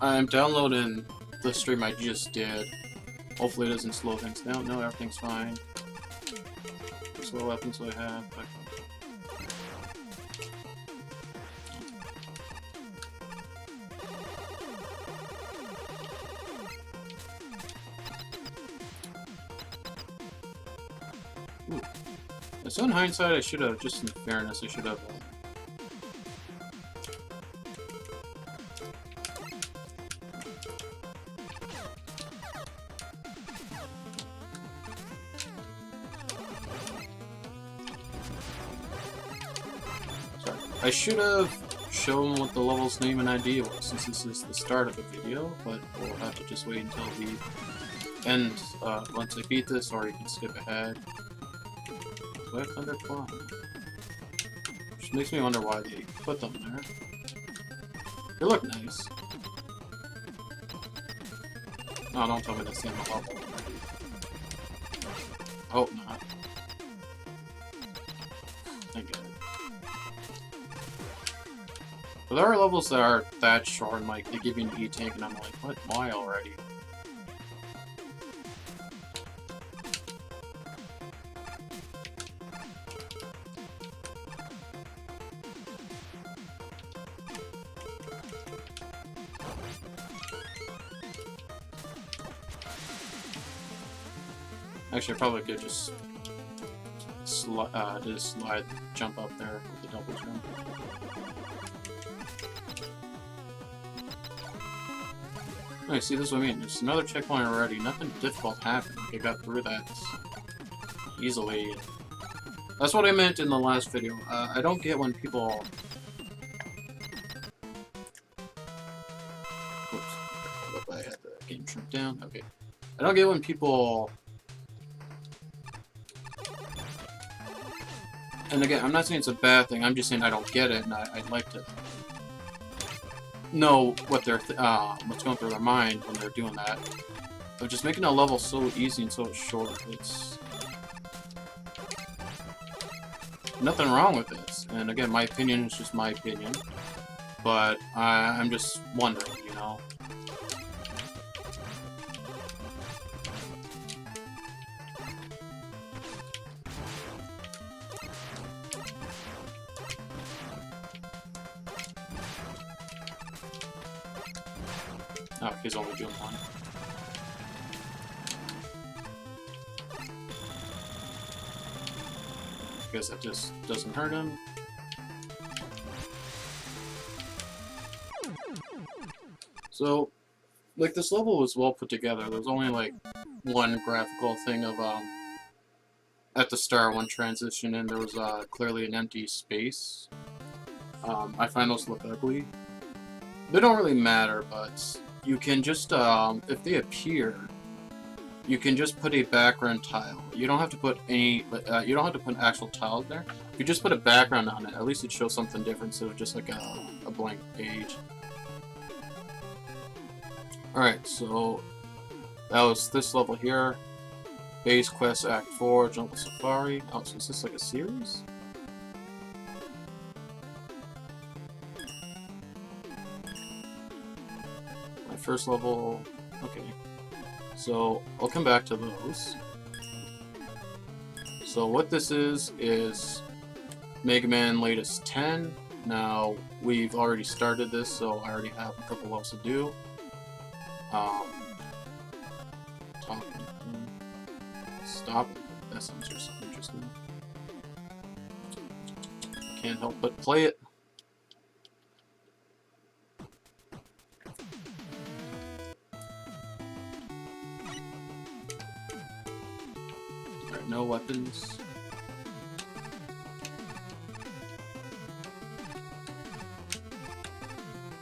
I'm downloading the stream I just did. Hopefully it doesn't slow things down. No, everything's fine. Slow weapons I have. Ooh. So in hindsight, I should have, just in fairness, I should have... sorry. I should have shown what the level's name and ID was, since this is the start of the video, but we'll have to just wait until the end, once I beat this, or you can skip ahead. Do I have Thunder Claw? Which makes me wonder why they put them there. They look nice. No, don't tell me that's the end of the level already. Hope not. Thank God. But there are levels that are that short, and like, they give you an E-tank, and I'm like, what? Why already? Actually, I probably could just slide, jump up there with the double jump. Okay, see, this is what I mean. There's another checkpoint already. Nothing difficult happened. Like, I got through that easily. That's what I meant in the last video. I don't get when people... Oops. I had the game trimmed down. Okay. I don't get when people... And again, I'm not saying it's a bad thing, I'm just saying I don't get it, and I'd like to know what they're what's going through their mind when they're doing that. But just making a level so easy and so short, it's... nothing wrong with this. And again, my opinion is just my opinion. But I'm just wondering, you know? Oh, he's only doing one. Guess that just doesn't hurt him. So, like, this level was well put together. There's only, like, one graphical thing of, at the start, one transition, and there was, clearly an empty space. I find those look ugly. They don't really matter, but you can just, if they appear, you can just put a background tile. You don't have to put any, you don't have to put actual tiles there. If you just put a background on it, at least it shows something different instead of just like a blank page. Alright, so that was this level here. Base Quest Act 4, Jungle Safari. Oh, so is this like a series? My first level, okay. So, I'll come back to those. So what this is Mega Man latest 10. Now, we've already started this, so I already have a couple levels to do. Stop it. That sounds just interesting. Can't help but play it. Alright, no weapons.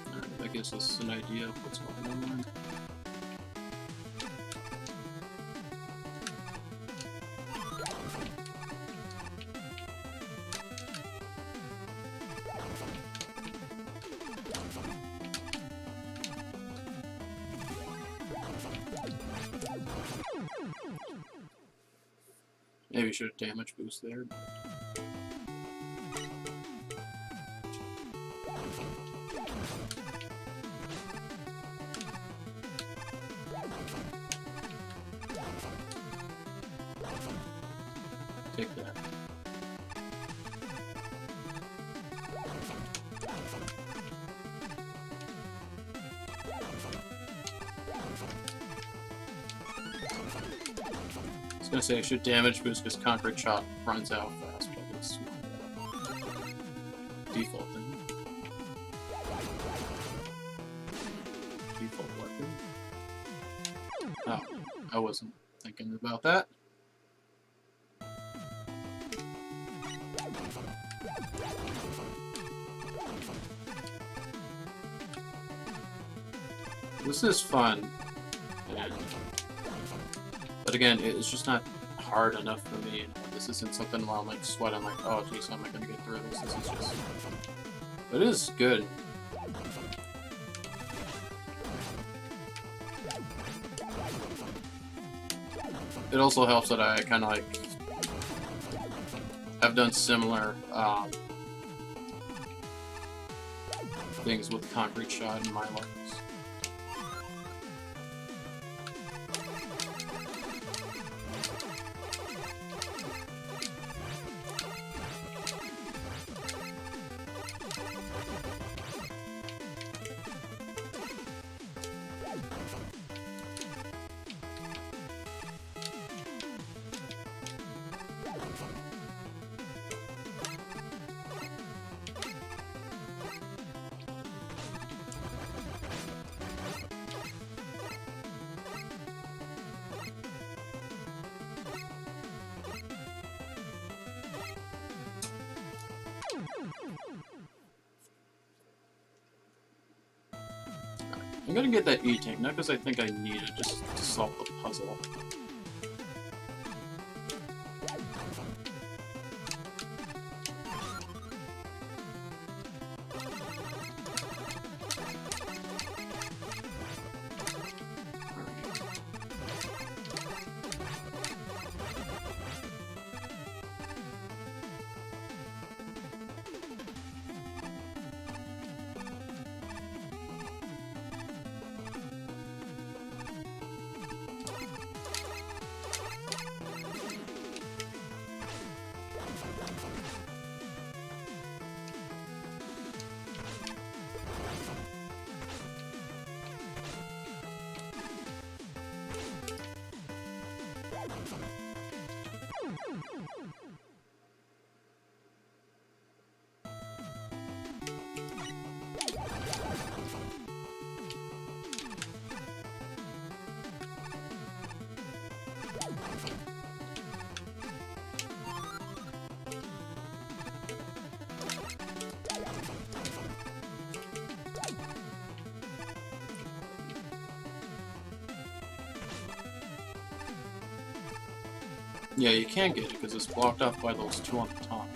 Alright, that gives us an idea of what's going on. Maybe should have damage boost there. take that. I was gonna say I should damage boost because Concrete Shot runs out fast, but it's default thing. Default weapon. Oh, I wasn't thinking about that. This is fun, but again, it's just not hard enough for me. This isn't something where I'm like sweating, like, oh geez, how am I gonna get through this? This is just, but it is good. It also helps that I kind of like have done similar things with Concrete Shot in my levels. I'm gonna get that E-Tank, not because I think I need it, just to solve the puzzle. Yeah, you can't get it because it's blocked off by those two on the top.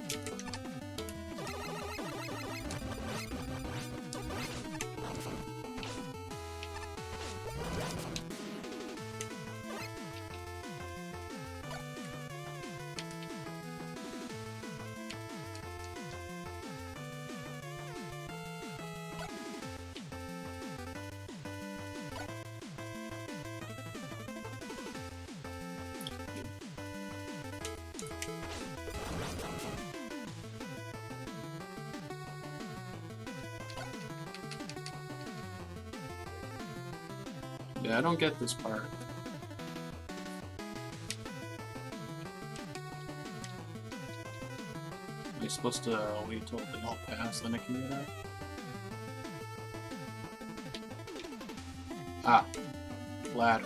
Yeah, I don't get this part. Am I supposed to wait till they all pass, then I can get out? Ah, ladder.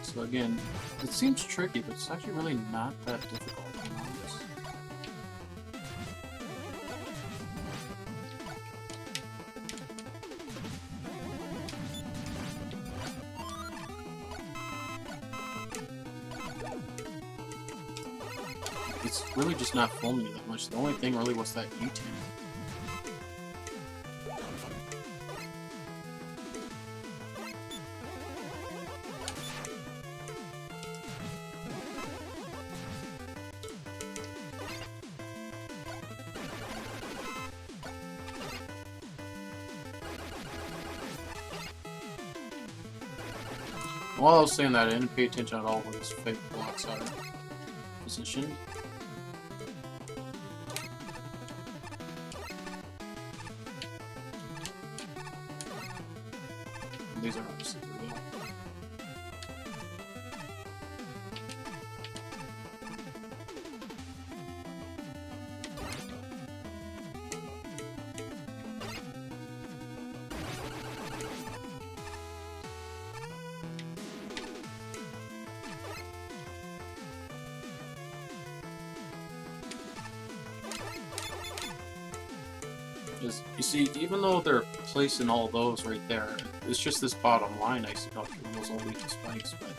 So again, it seems tricky, but it's actually really not that difficult. it's really just not fooling me that much. The only thing really was that U-turn. While I was saying that, I didn't pay attention at all where these fake blocks are positioned. These are obviously real. You see, even though they're placing all those right there, it's just this bottom line I see those all lead to spikes, but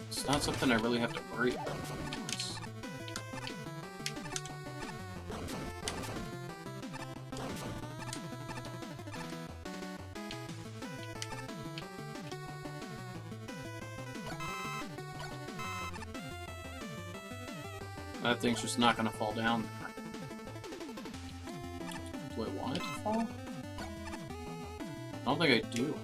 it's not something I really have to worry about anymore. That thing's just not gonna fall down there. Do I want it to fall? I don't think I do.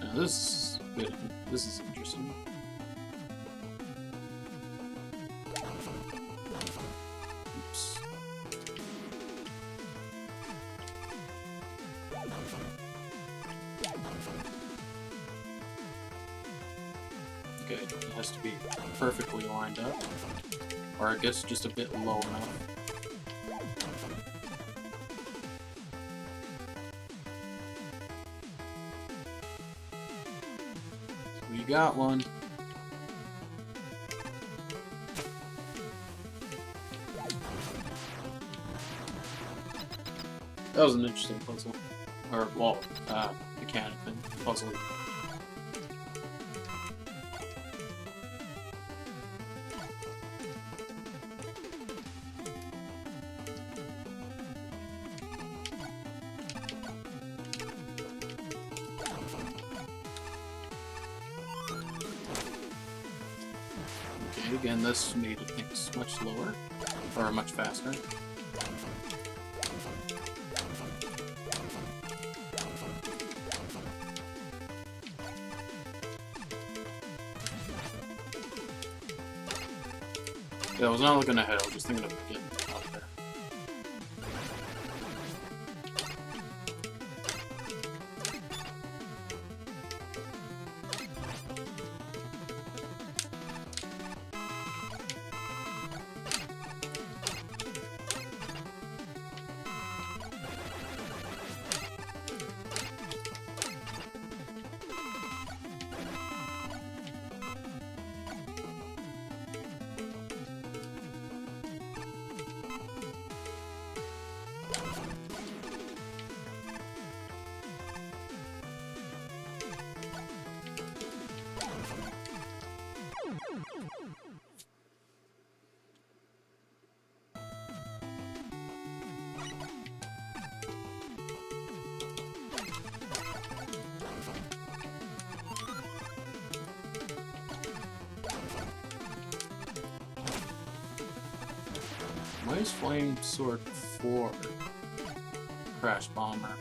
Now this is good. This is interesting. Oops. Okay, it has to be perfectly lined up. Or I guess just a bit low enough. We got one. That was an interesting puzzle. Or, well, mechanic thing. Puzzle. Again, this made things much lower, or much faster. Yeah, I was not looking ahead, I was just thinking of getting out there. Why is Flame Sword 4 Crash Bomber?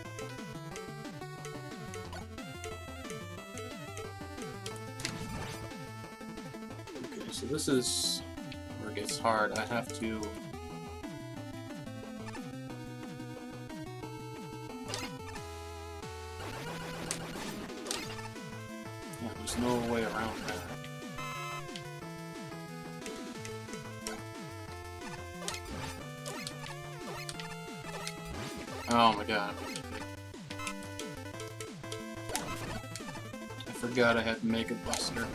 so this is where it gets hard. I have to... Yeah, there's no way around that. Oh my god. I forgot I had Mega Buster.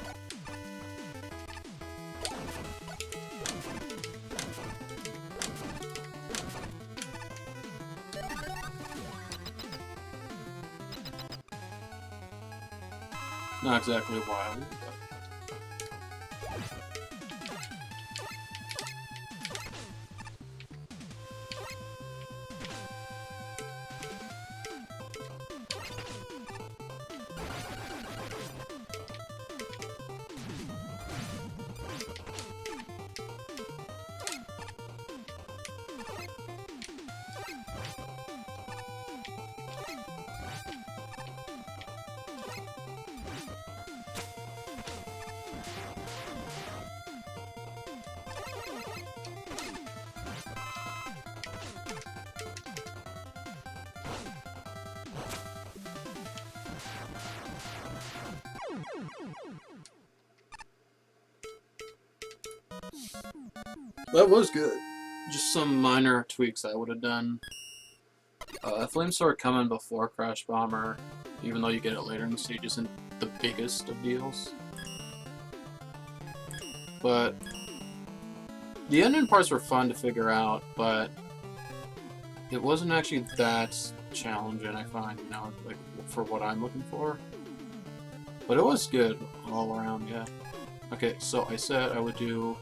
Not exactly wild, but... That was good. Just some minor tweaks I would have done. Flame Sword coming before Crash Bomber, even though you get it later in the stage, isn't the biggest of deals. But the ending parts were fun to figure out, but it wasn't actually that challenging, I find, you know, like for what I'm looking for. But it was good all around, yeah. Okay, so I said I would do...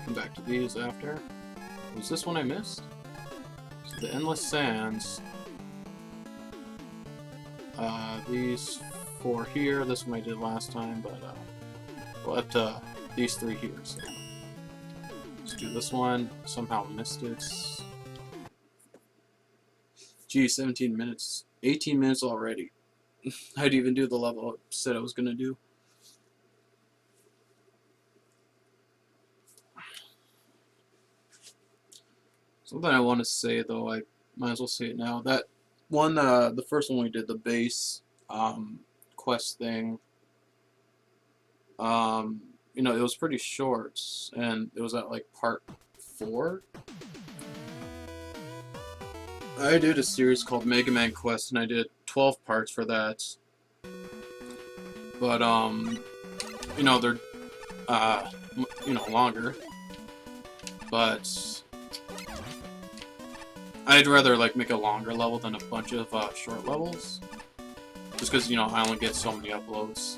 come back to these after. Was this one I missed? So the Endless Sands. These 4 here. This one I did last time, but we'll have these 3 here. So let's do this one. Somehow missed it. Gee, 17 minutes. 18 minutes already. I'd even do the level I said I was gonna do. Something I want to say, though, I might as well say it now. That one, the first one we did, the base quest thing, you know, it was pretty short, and it was at, like, part 4. I did a series called Mega Man Quest, and I did 12 parts for that. But, you know, they're, you know, longer. But... I'd rather like make a longer level than a bunch of short levels, just because, you know, I only get so many uploads.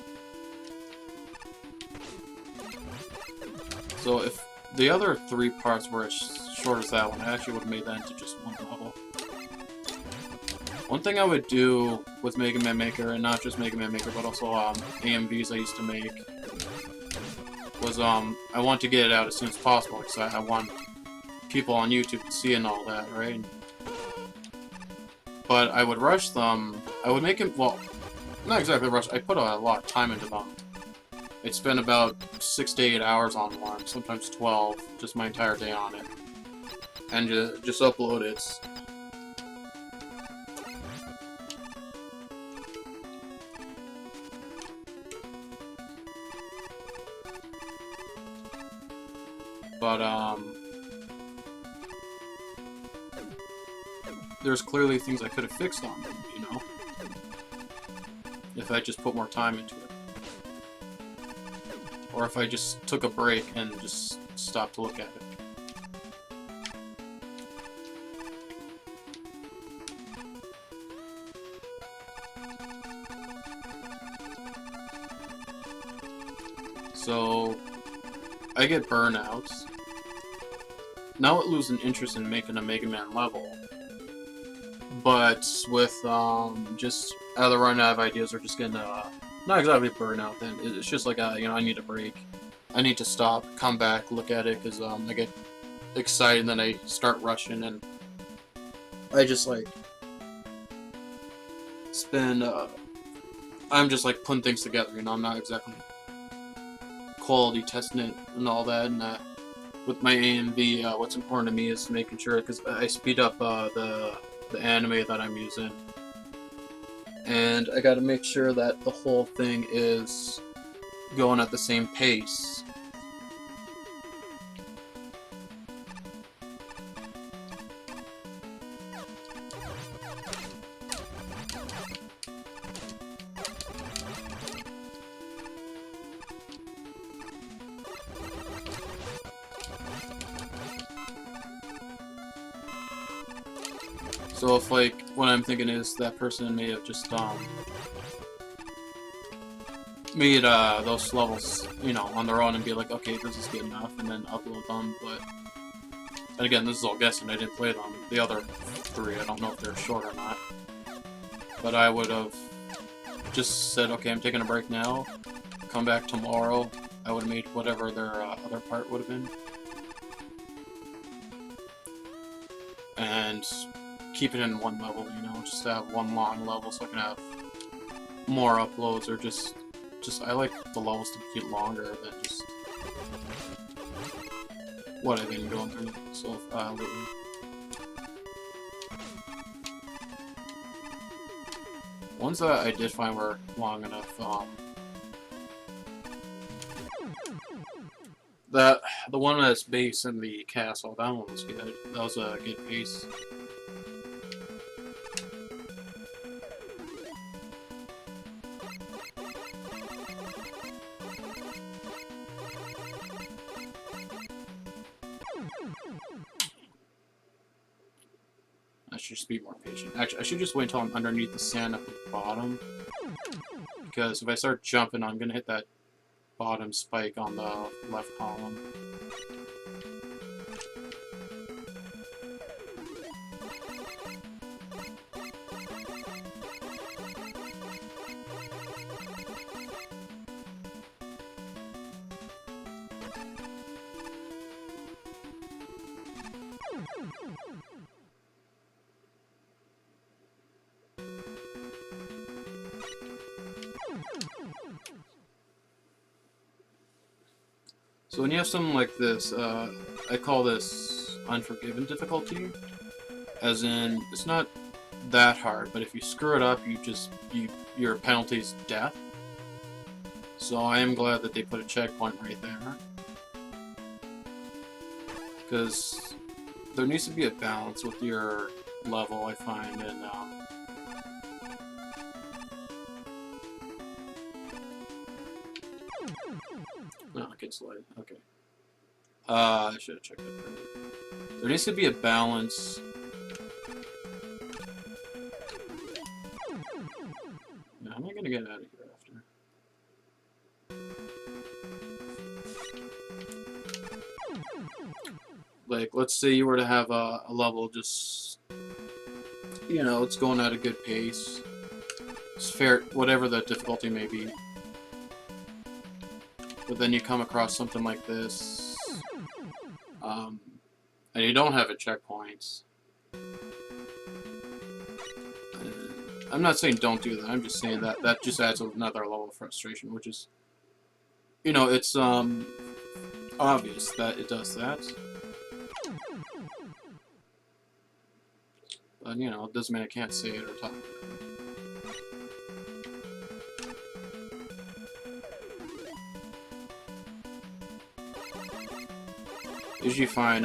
So if the other 3 parts were as short as that one, I actually would have made that into just one level. One thing I would do with Mega Man Maker, and not just Mega Man Maker, but also AMVs I used to make, was I want to get it out as soon as possible, because I want people on YouTube to see and all that, right? But I would rush them. I would make it, well, not exactly rush. I put a lot of time into them. I'd spend about 6 to 8 hours on one, sometimes 12, just my entire day on it, and just upload it. But there's clearly things I could have fixed on them, you know, if I just put more time into it. Or if I just took a break and just stopped to look at it. So, I get burnouts. Now I lose an interest in making a Mega Man level. But with just either running out of ideas or just getting not exactly burnout, then it's just like you know, I need a break. I need to stop, come back, look at it, because I get excited and then I start rushing, and I just like spend I'm just like putting things together, you know, I'm not exactly quality testing it and all that, and with my AMV, what's important to me is making sure, because I speed up the anime that I'm using, and I gotta make sure that the whole thing is going at the same pace. So if, like, what I'm thinking is that person may have just, made, those levels, you know, on their own and be like, okay, this is good enough, and then upload them, but, and again, this is all guessing, I didn't play them. The other 3, I don't know if they're short or not, but I would have just said, okay, I'm taking a break now, come back tomorrow, I would have made whatever their, other part would have been. And keep it in one level, you know, just have one long level so I can have more uploads, or just I like the levels to get longer than just what I've been going through so lately. Ones that I did find were long enough, the one that's based in the castle, that one was good. That was a good pace. I should just be more patient. Actually, I should just wait until I'm underneath the sand at the bottom, because if I start jumping, I'm gonna hit that bottom spike on the left column. So when you have something like this, I call this Unforgiven difficulty, as in, it's not that hard, but if you screw it up, your penalty is death. So I am glad that they put a checkpoint right there, because there needs to be a balance with your level, I find, and no, I can slide. Okay. I should have checked that first. There needs to be a balance. Now, how am I gonna get out of here after? Like, let's say you were to have a level just, you know, it's going at a good pace. It's fair, whatever the difficulty may be. But then you come across something like this, and you don't have a checkpoint. I'm not saying don't do that, I'm just saying that that just adds another level of frustration, which is, you know, it's obvious that it does that. But, you know, it doesn't mean I can't say it or talk about it. Usually find,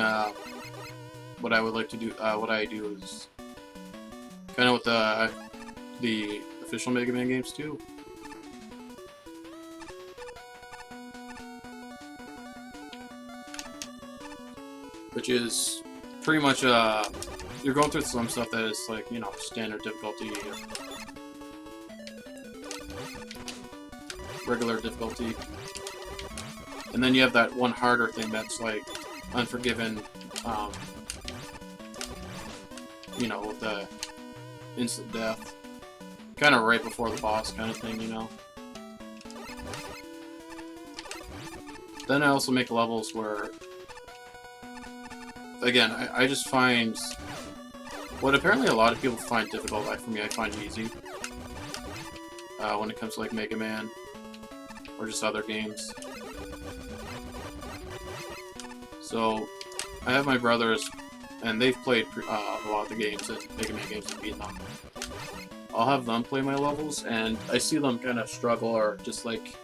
what I would like to do, what I do is kind of with the official Mega Man games too. Which is pretty much, you're going through some stuff that is like, you know, standard difficulty, regular difficulty. And then you have that one harder thing that's like Unforgiven, you know, with the instant death. Kind of right before the boss kind of thing, you know. Then I also make levels where, again, I just find what apparently a lot of people find difficult, like for me, I find easy. when it comes to like Mega Man or just other games. So I have my brothers, and they've played a lot of the games, and Mega Man games, and beaten them. I'll have them play my levels, and I see them kind of struggle or just like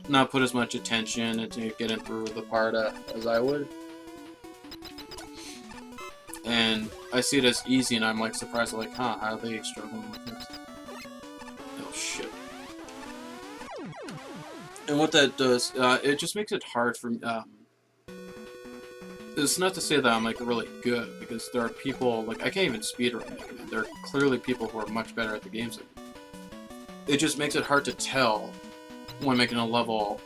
not put as much attention into getting through the part as I would. And I see it as easy, and I'm like surprised, like, huh, how are they struggling with this? Oh shit. And what that does, it just makes it hard for me. It's not to say that I'm like really good, because there are people, like, I can't even speedrun Mega Man. There are clearly people who are much better at the games than me. It just makes it hard to tell when making a level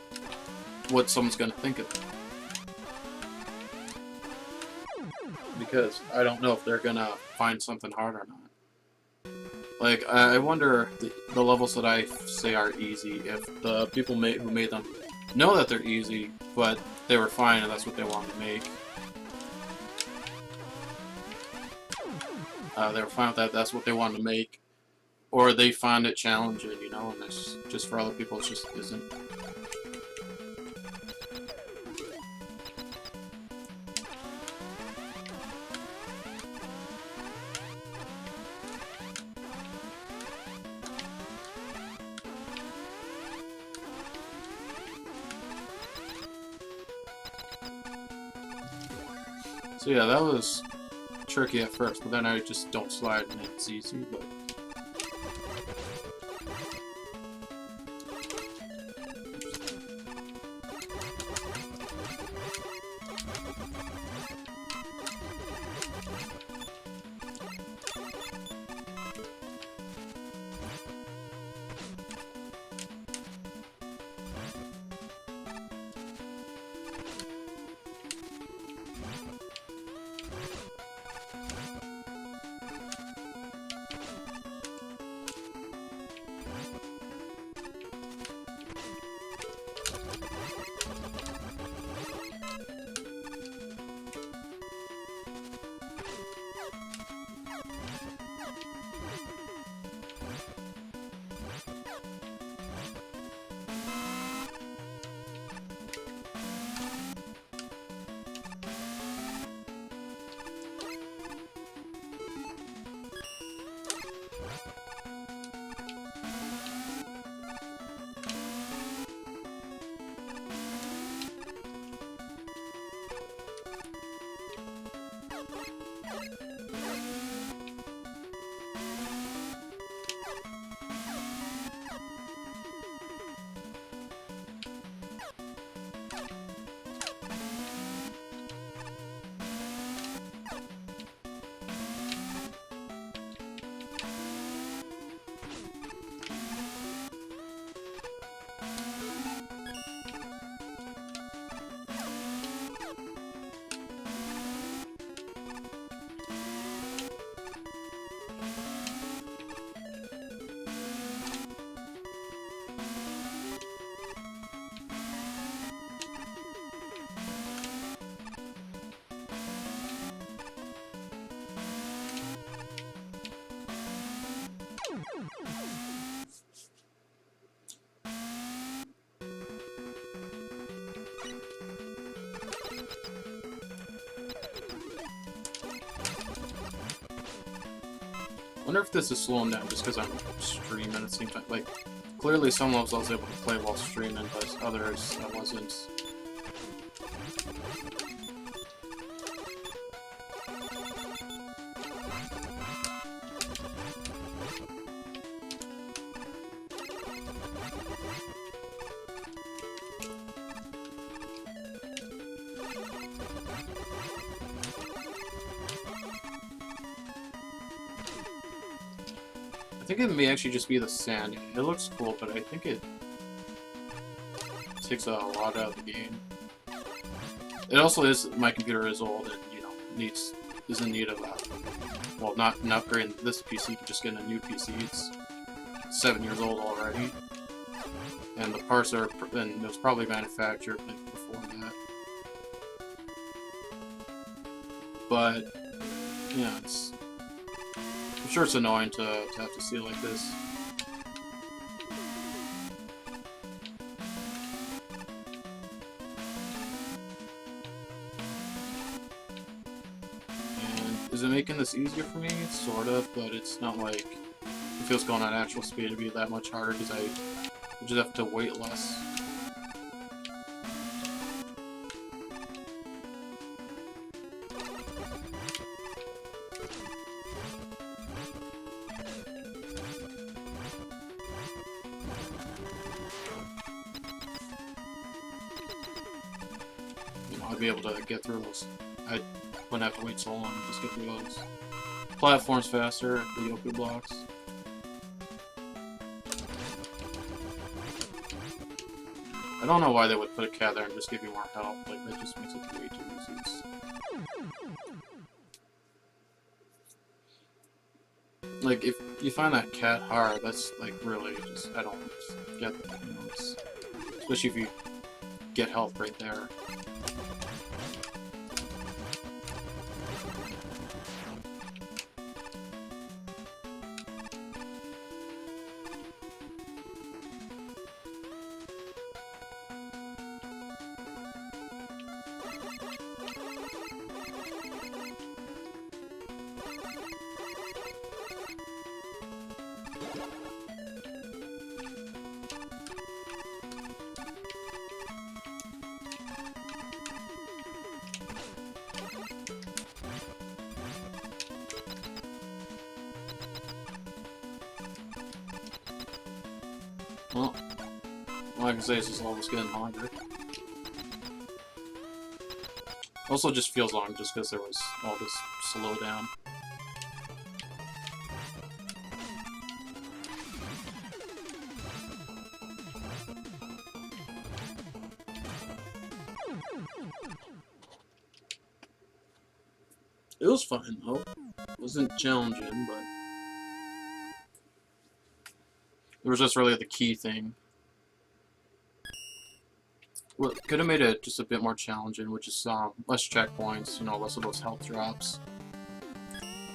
what someone's gonna think of it. Because I don't know if they're gonna find something hard or not. Like, I wonder the levels that I say are easy, if the people who made them know that they're easy, but they were fine and that's what they wanted to make. They were fine with that, that's what they wanted to make. Or they found it challenging, you know, and it's just for other people, it just isn't. So yeah, that was tricky at first, but then I just don't slide and it's easy, but... I wonder if this is slowing down just because I'm streaming. It seems like clearly some levels I was able to play while streaming, but others I wasn't. I think it may actually just be the sand. It looks cool, but I think it takes a lot out of the game. It also is, my computer is old and, you know, is in need of well, not an upgrade this PC, but just getting a new PC. It's 7 years old already. And the parts are, and it was probably manufactured like before that. But, yeah, I'm sure it's annoying to have to see it like this. Is it making this easier for me? Sort of, but it's not like it feels going at actual speed to be that much harder because I just have to wait less. You know, I'd be able to get through those. I wouldn't have to wait so long to just get through those. Platforms faster, the Yoku blocks. I don't know why they would put a cat there and just give you more health. Like, that just makes it way too easy. Like, if you find that cat hard, that's, like, really just, I don't get that, you know, especially if you get health right there. Well, all I can say is this level's getting longer. Also just feels long just because there was all this slowdown. It was fun though. It wasn't challenging, but it was just really the key thing. Well, could have made it just a bit more challenging, which is less checkpoints, you know, less of those health drops.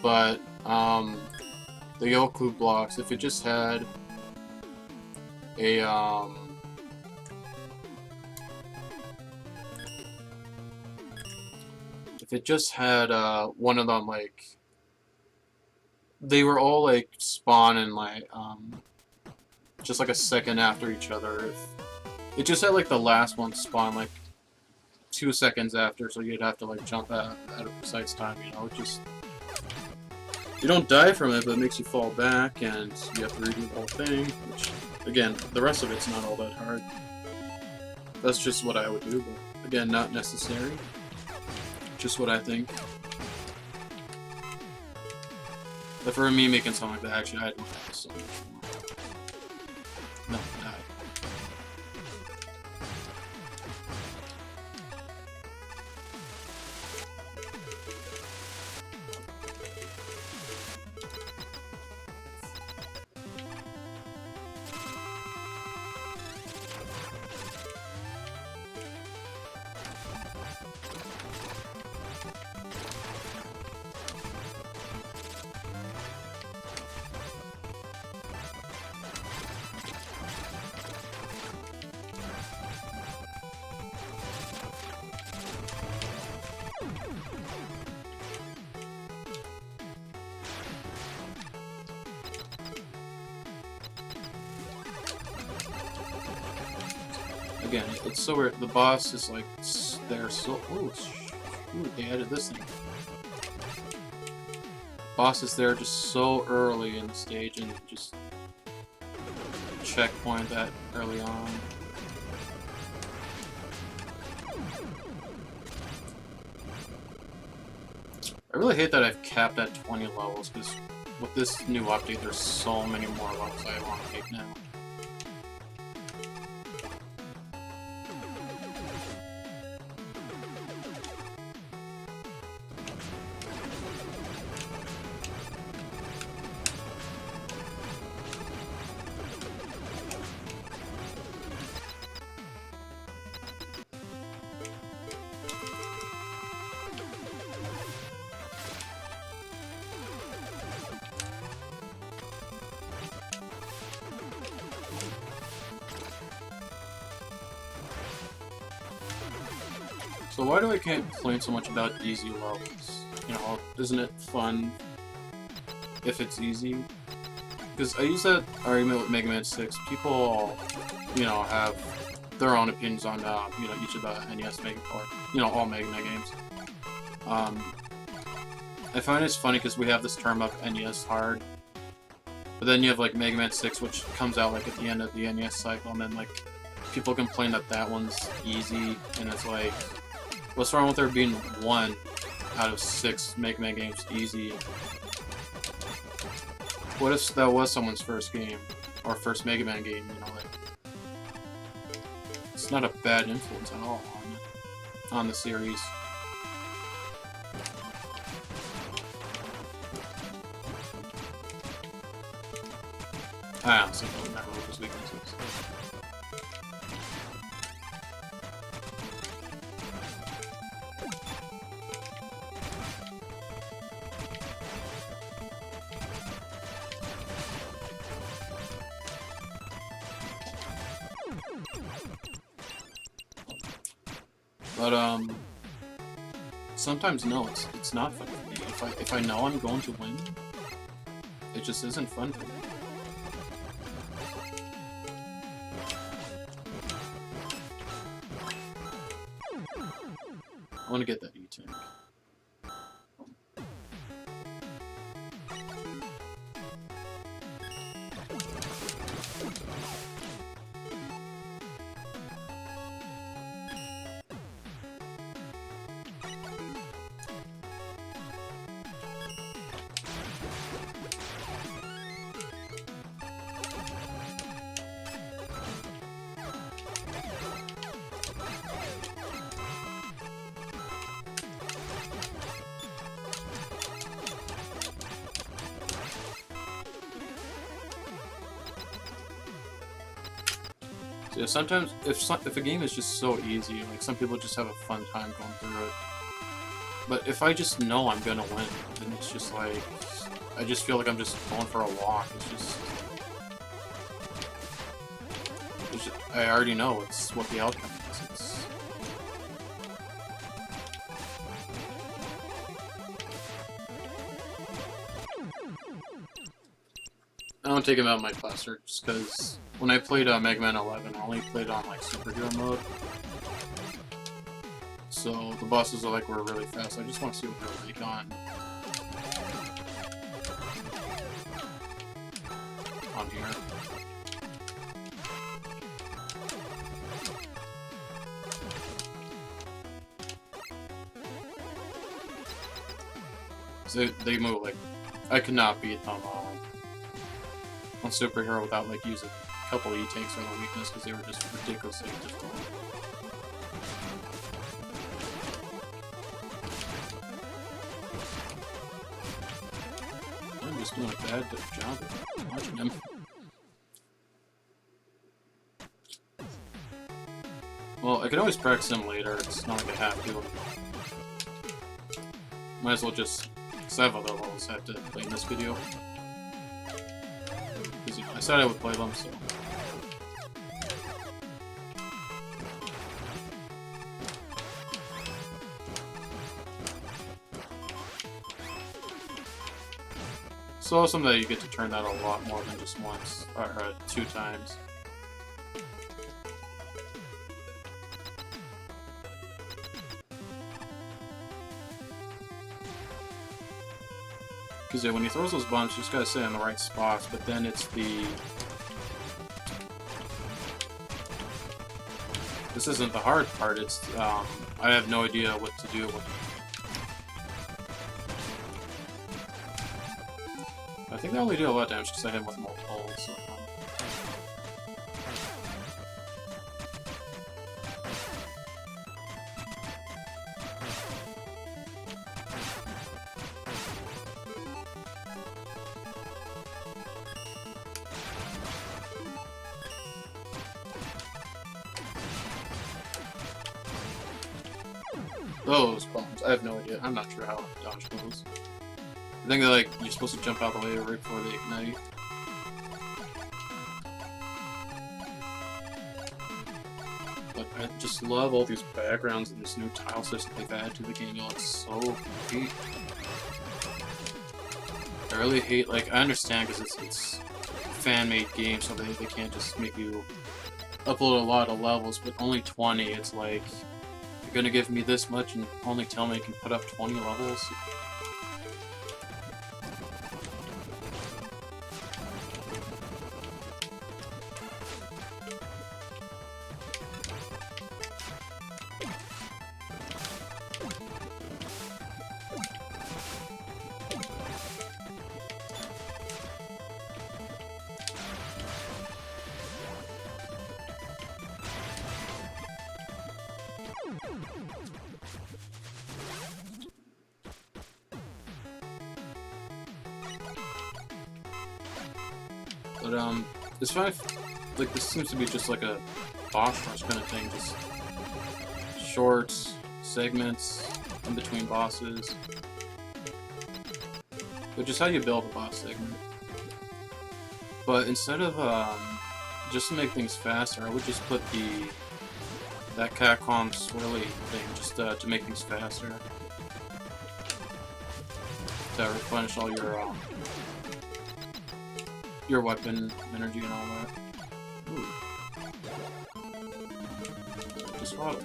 But the Yoku blocks, if it just had a if it just had one of them, like, they were all like spawning like just like a second after each other. If it just had like the last one spawn like 2 seconds after, so you'd have to like jump at a precise time, you know. It just, you don't die from it, but it makes you fall back and you have to redo the whole thing, which again, the rest of it's not all that hard. That's just what I would do, but again, not necessary. Just what I think. But for me making something like that, actually, I'd want to have so much more. No, not. Again, it's so weird. The boss is like, they're so. Ooh, they added this thing. Boss is there just so early in the stage and just checkpoint that early on. I really hate that I've capped at 20 levels, because with this new update, there's so many more levels I want to take now. So why do I can't complain so much about easy levels? you know, isn't it fun if it's easy? Because I use that argument with Mega Man 6. People, you know, have their own opinions on, you know, each of the NES Mega, or, you know, all Mega Man games. I find it's funny because we have this term of NES hard, but then you have, like, Mega Man 6, which comes out, like, at the end of the NES cycle, and then, like, people complain that that one's easy, and it's like, what's wrong with there being 1 out of 6 Mega Man games easy? What if that was someone's first game, or first Mega Man game, you know, like, it's not a bad influence at all on the series. I honestly don't remember what his weaknesses. But sometimes no, it's not fun for me. If I know I'm going to win, it just isn't fun for me. I want to get that E-Tank. Yeah, sometimes if a game is just so easy, like some people just have a fun time going through it. But if I just know I'm gonna win, then it's just like I just feel like I'm just going for a walk. It's just I already know what the outcome is. I don't take him out of my cluster just because when I played Mega Man 11, I only played on like superhero mode. So the bosses were really fast. I just want to see what they're like on here. So they move like I could not beat them on superhero without like using a couple E-Tanks on the weakness because they were just ridiculously difficult. I'm just doing a bad job of watching him. Well, I could always practice him later. It's not like I have to. Might as well just. Because I have other levels I have to play in this video. I said I would play them, so. It's awesome that you get to turn that a lot more than just once, or 2 times. Because when he throws those bombs, you just gotta stay in the right spots, but then it's the... This isn't the hard part, it's, I have no idea what to do with... I think they only do a lot of damage because I hit him with multiple, so... Those bombs, I have no idea. I'm not sure how to dodge those. I think they're you're supposed to jump out the way right before they ignite. But I just love all these backgrounds and this new tile system they've added to the game. It looks so great. I really hate, like, I understand because it's a fan-made game, so they can't just make you upload a lot of levels, but only 20, it's like, you're gonna give me this much and only tell me I can put up 20 levels? But, it's fine if, like, this seems to be just like a boss rush kind of thing, just short segments in between bosses, which is how you build a boss segment. But instead of, just to make things faster, I would just put that Capcom swirly thing just to make things faster. To replenish all your weapon energy and all that. Ooh. Just swap it.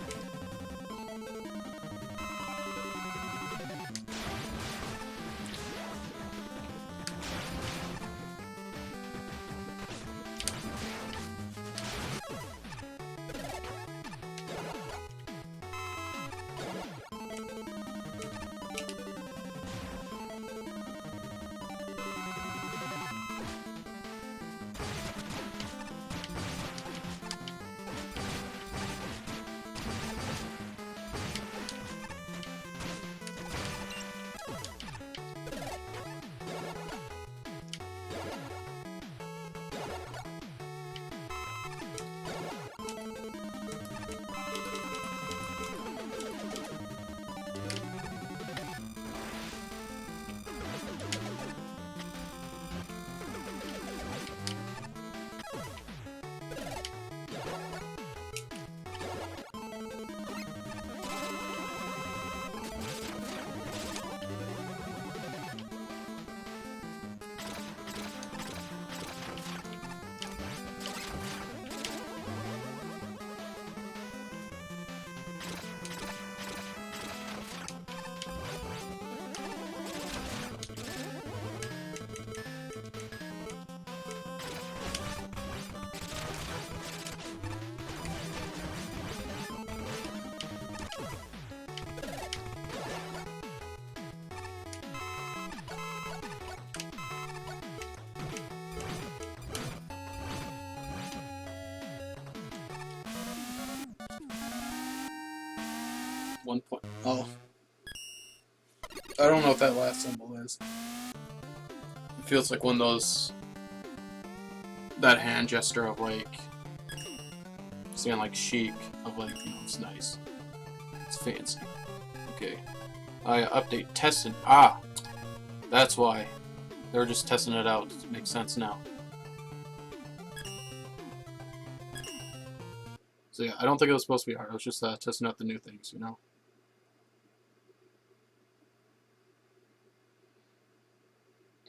One point. Oh. I don't know what that last symbol is. It feels like one of those... that hand gesture of, like... saying, like, chic. Of, like, you know, it's nice. It's fancy. Okay. Update. Tested. Ah! That's why. They were just testing it out. It makes sense now. So yeah, I don't think it was supposed to be hard. I was just testing out the new things, you know?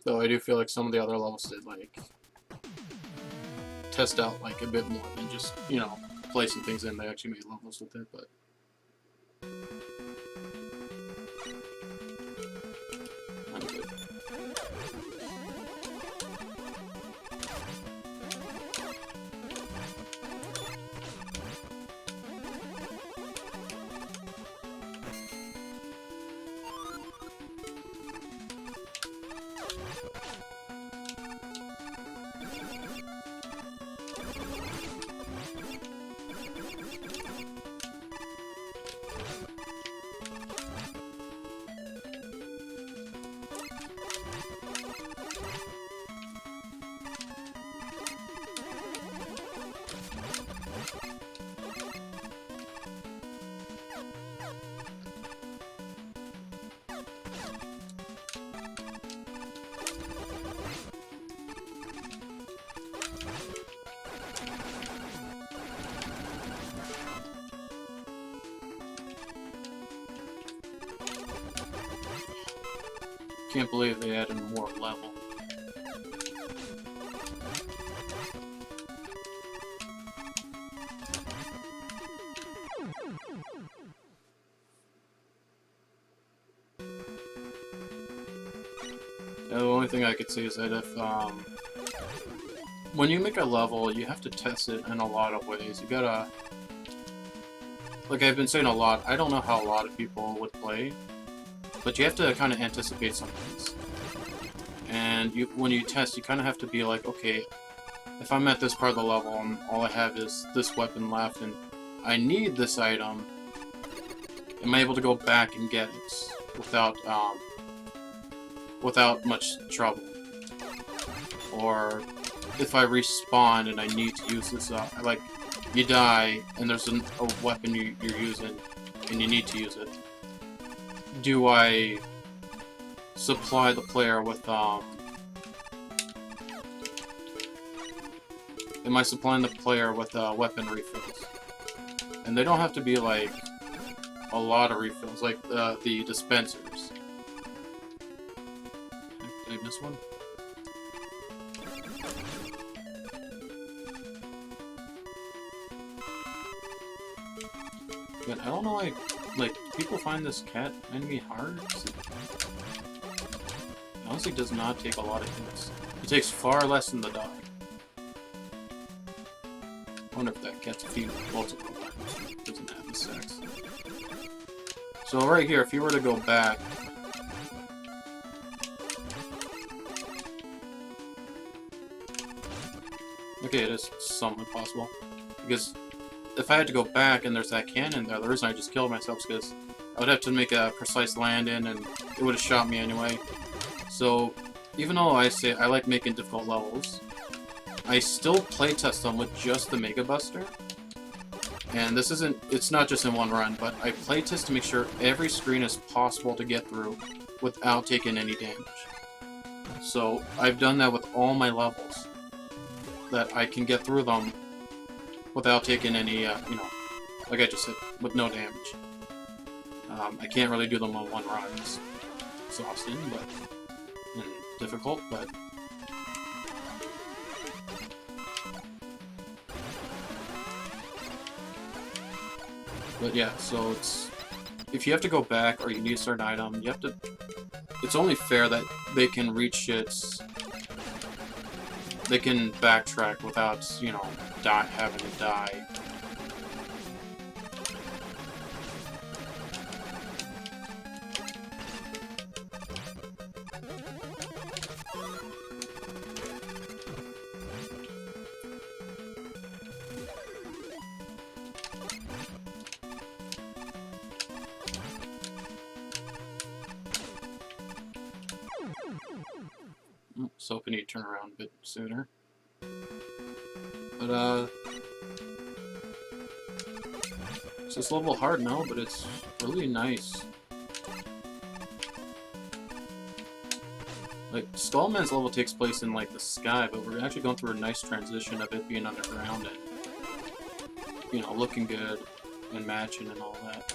Though I do feel like some of the other levels did, like, test out, like, a bit more than just, you know, placing things in. They actually made levels with it, but... I'm good. Can't believe they added more level. The only thing I could say is that if, when you make a level, you have to test it in a lot of ways. You gotta, like I've been saying a lot, I don't know how a lot of people would play, but you have to kind of anticipate some things. And when you test, you kind of have to be like, okay, if I'm at this part of the level and all I have is this weapon left and I need this item, am I able to go back and get it without much trouble? Or if I respawn and I need to use this, like, you die and there's a weapon you're using and you need to use it, do I supply the player with, am I supplying the player with weapon refills? And they don't have to be like a lot of refills, like the dispensers. Did I miss one? But I don't know, like people find this cat enemy hard? It honestly does not take a lot of hits. It takes far less than the dog. I wonder if that cat's feet multiple times. It doesn't have the sex. So right here, if you were to go back, okay, it is somewhat possible. Because if I had to go back and there's that cannon there, the reason I just killed myself is because I would have to make a precise landing and it would have shot me anyway. So even though I say I like making difficult levels, I still playtest them with just the Mega Buster. And this isn't, it's not just in one run, but I playtest to make sure every screen is possible to get through without taking any damage. So I've done that with all my levels, that I can get through them without taking any, you know, like I just said, with no damage. I can't really do them on one run. It's exhausting, and difficult, but yeah, so it's, if you have to go back or you need a certain item, you have to, it's only fair that they can reach it, they can backtrack without, you know, having to die. So hoping he'd turn around a bit sooner. But, it's this level hard now, but it's really nice. Like, Skullman's level takes place in, like, the sky, but we're actually going through a nice transition of it being underground and, you know, looking good and matching and all that.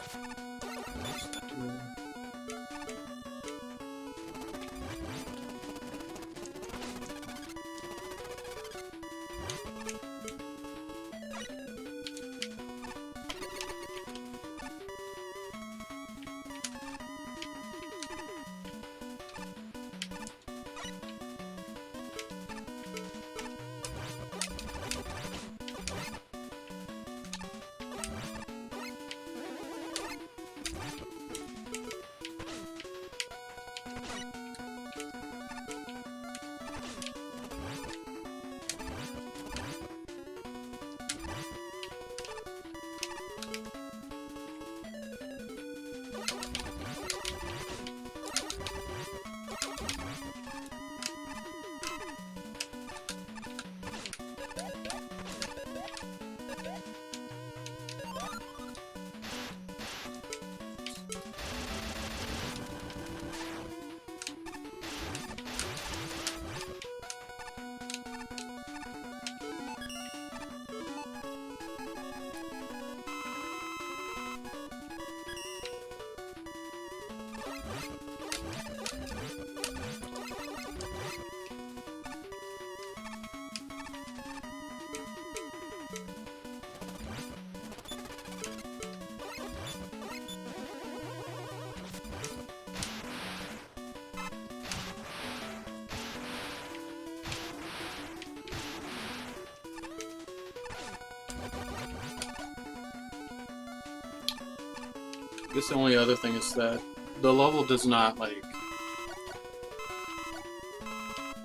I guess the only other thing is that the level does not, like,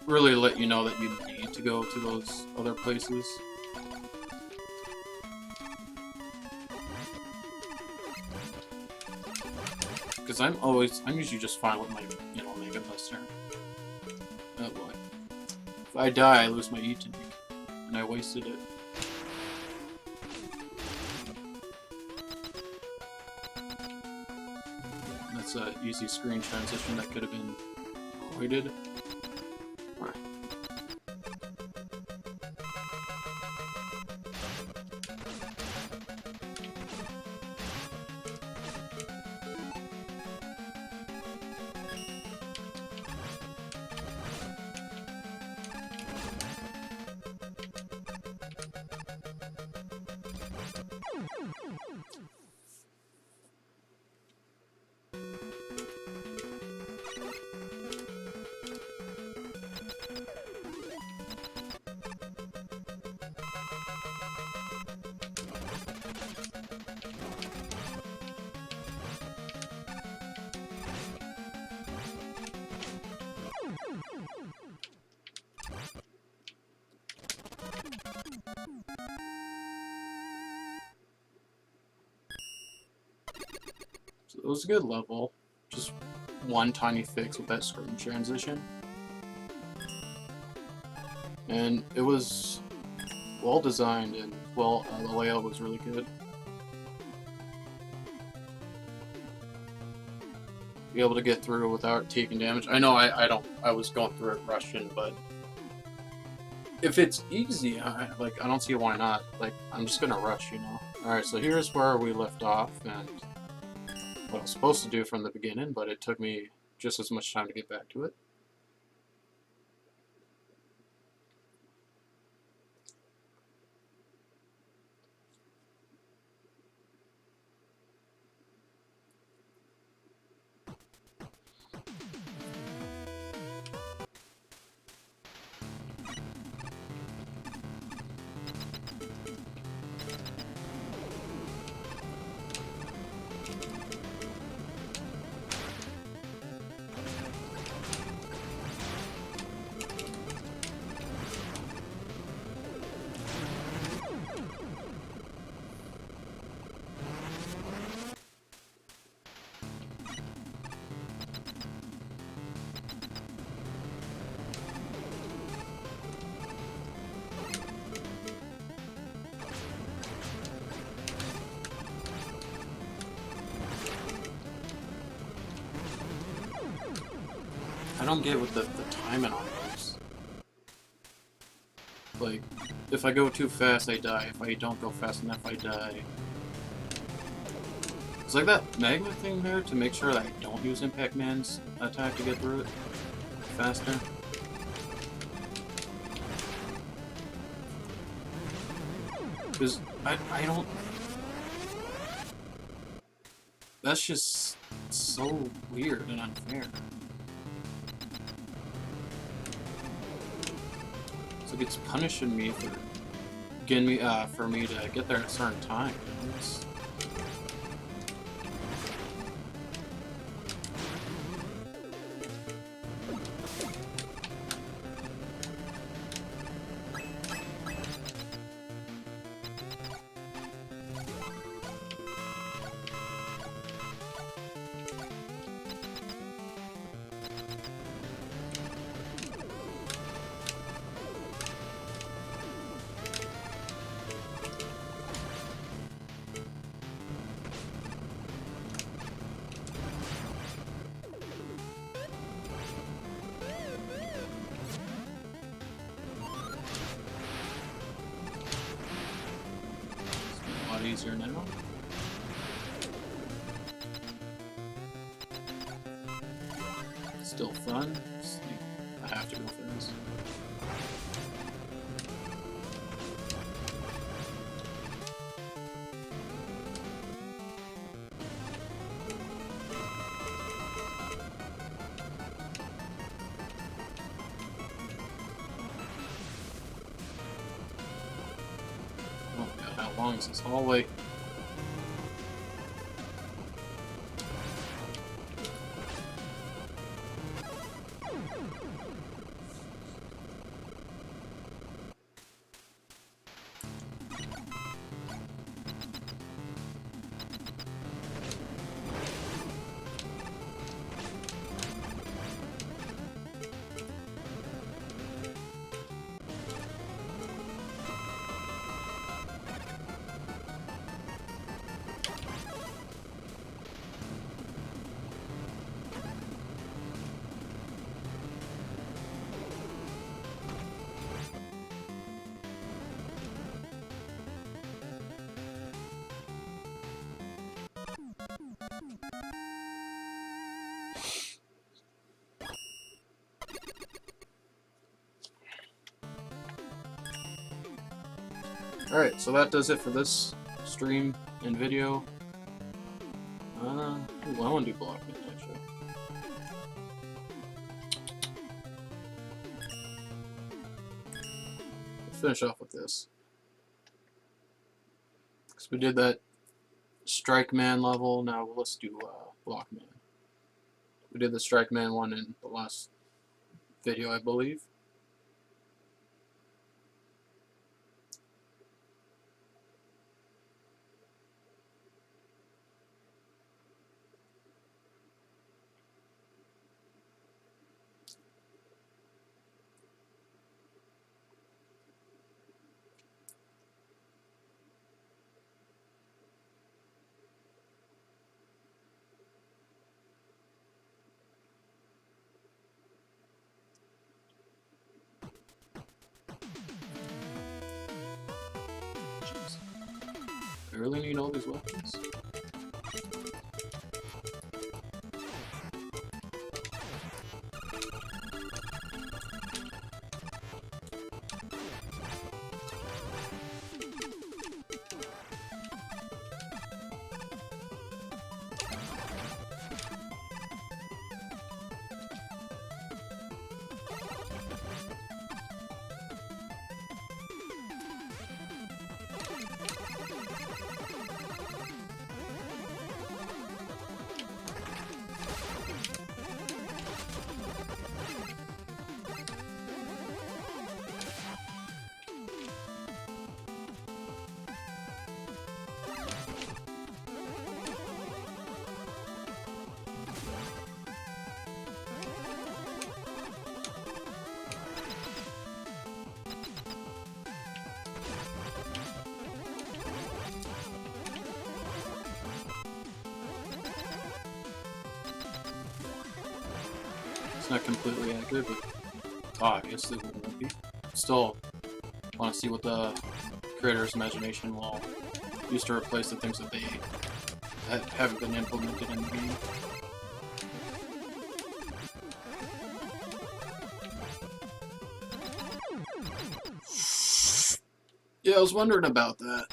really let you know that you need to go to those other places. Because I'm usually just fine with my, Mega Buster. Oh boy. If I die, I lose my E-Tank. And I wasted it. That's an easy screen transition that could have been avoided. Right. So it was a good level. Just one tiny fix with that screen transition. And it was well designed and the layout was really good. Be able to get through without taking damage. I know I was going through it rushing, but if it's easy, I don't see why not. Like, I'm just gonna rush, Alright, so here's where we left off, and what I was supposed to do from the beginning, but it took me just as much time to get back to it. I don't get with the timing on those. Like, if I go too fast, I die. If I don't go fast enough, I die. It's like that magnet thing there to make sure that I don't use Impact Man's attack to get through it faster. Because I don't... That's just so weird and unfair. It's like it's punishing me for getting me for me to get there at a certain time. Easier now. Still fun. I have to go for this. Oh god, how long is this hallway? Alright, so that does it for this stream and video. Ooh, I want to do Blockman, actually. Let's finish off with this. Because we did that Strike Man level, now let's do Blockman. We did the Strike Man one in the last video, I believe. I really need all these weapons. It's not completely accurate, but I guess it won't be. Still want to see what the creator's imagination will use to replace the things that they haven't been implemented in the game. Yeah, I was wondering about that.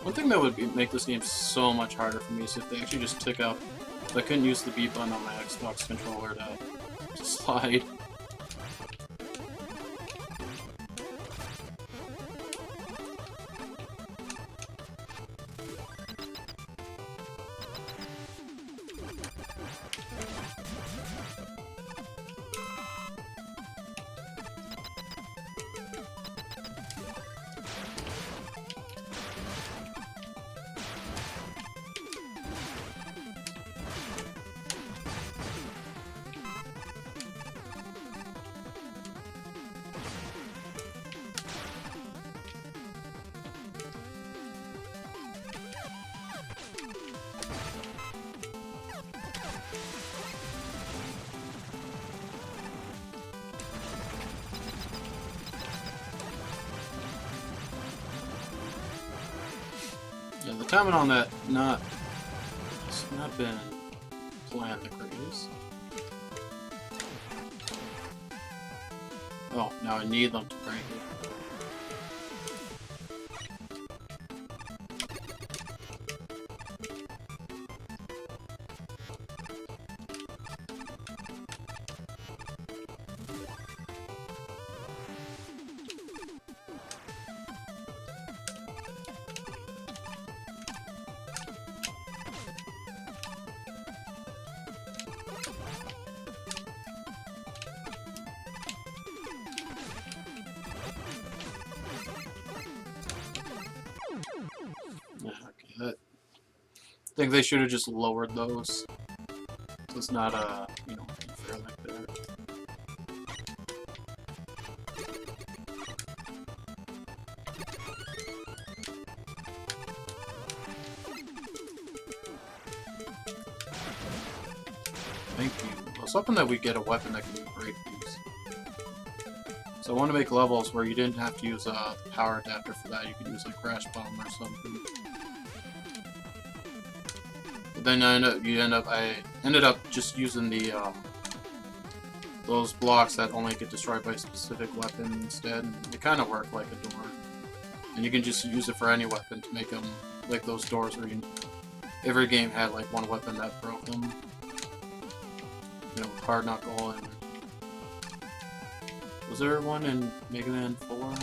One thing that would make this game so much harder for me is if they actually just took out... I couldn't use the B button on my Xbox controller to slide. Yeah, the timing on that it's not been planned the greatest. Oh, now I need them to break it. think they should have just lowered those. So it's not, you know, unfair like that. Thank you. I was hoping that we get a weapon that can break these. So I want to make levels where you didn't have to use a power adapter for that. You could use a crash bomb or something. But then I ended up just using the those blocks that only get destroyed by a specific weapon instead. And they kind of work like a door, and you can just use it for any weapon to make them like those doors where every game had like one weapon that broke them. You know, Hard Knuckle, and was there one in Mega Man 4?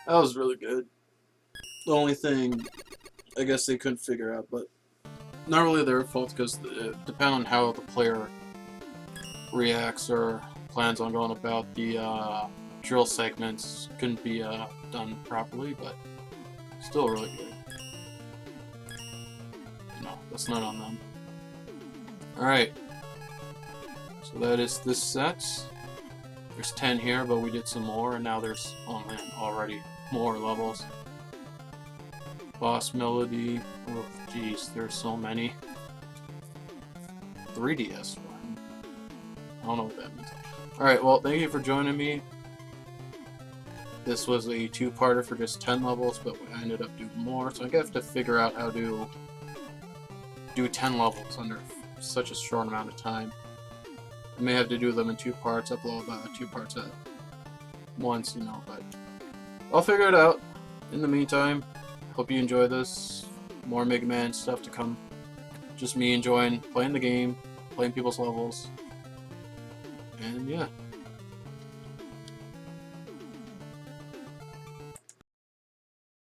That was really good. The only thing I guess they couldn't figure out, but not really their fault, because depending on how the player reacts or plans on going about the drill segments, couldn't be done properly, but still really good. No, that's not on them. Alright. So that is this set. There's 10 here, but we did some more, and now there's, oh man, already more levels. Boss Melody. Oh, jeez, there's so many. 3DS one. I don't know what that means. Alright, well, thank you for joining me. This was a two-parter for just 10 levels, but I ended up doing more, so I have to figure out how to do 10 levels under such a short amount of time. I may have to do them in 2 parts, upload 2 parts at once, you know, but I'll figure it out. In the meantime, hope you enjoy this. More Mega Man stuff to come. Just me enjoying playing the game, playing people's levels, and yeah.